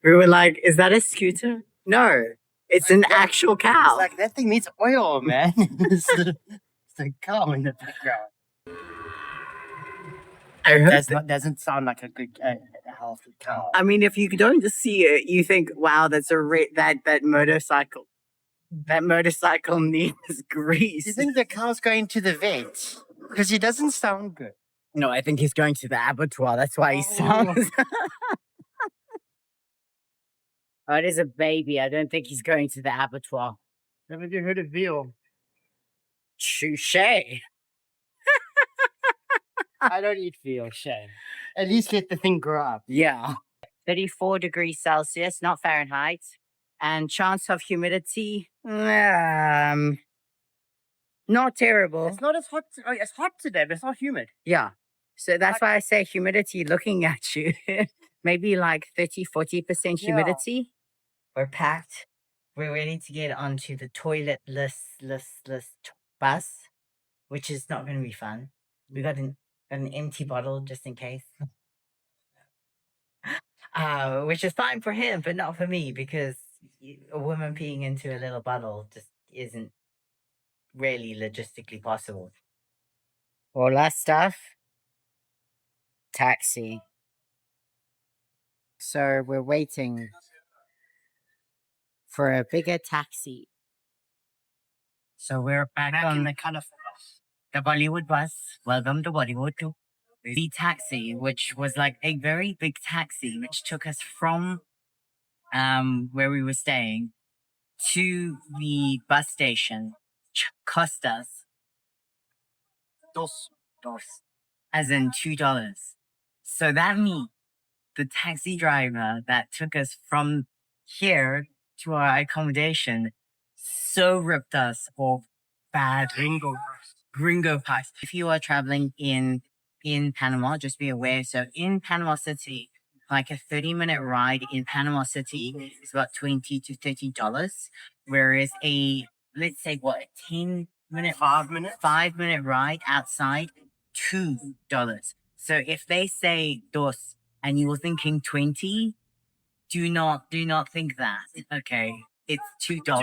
We were like, is that a scooter? No, it's an actual cow. It's like, that thing needs oil, man. It's a cow in the background. I heard Doesn't sound like a good, healthy cow. I mean, if you don't just see it, you think, wow, that's that motorcycle. That motorcycle needs grease. Do you think the cow's going to the vet? Because he doesn't sound good. No, I think he's going to the abattoir. That's why he sounds. Oh, it is a baby. I don't think he's going to the abattoir. Haven't you heard of veal? Touche. I don't eat veal, shame. At least let the thing grow up. Yeah. 34 degrees Celsius, not Fahrenheit. And chance of humidity, not terrible. It's not as hot. It's hot today, but it's not humid. Yeah. So that's why I say humidity looking at you. Maybe like 30-40% humidity. We're packed. We're ready to get onto the toilet-less bus, which is not going to be fun. We got an empty bottle just in case. Which is fine for him, but not for me, because a woman peeing into a little bottle just isn't really logistically possible. All that stuff. Taxi. So we're waiting for a bigger taxi. So we're back on the colorful bus. the Bollywood bus. Welcome to Bollywood too. The taxi, which was like a very big taxi, which took us from where we were staying to the bus station, cost us Dos. as in $2. So that means the taxi driver that took us from here to our accommodation so ripped us off bad gringo price. If you are traveling in Panama, just be aware. So in Panama City, like a 30-minute ride in Panama City is about $20 to $30, whereas a, let's say, what, a 10-minute, 5-minute ride outside, $2. So if they say dos and you were thinking 20, do not think that. Okay, it's $2.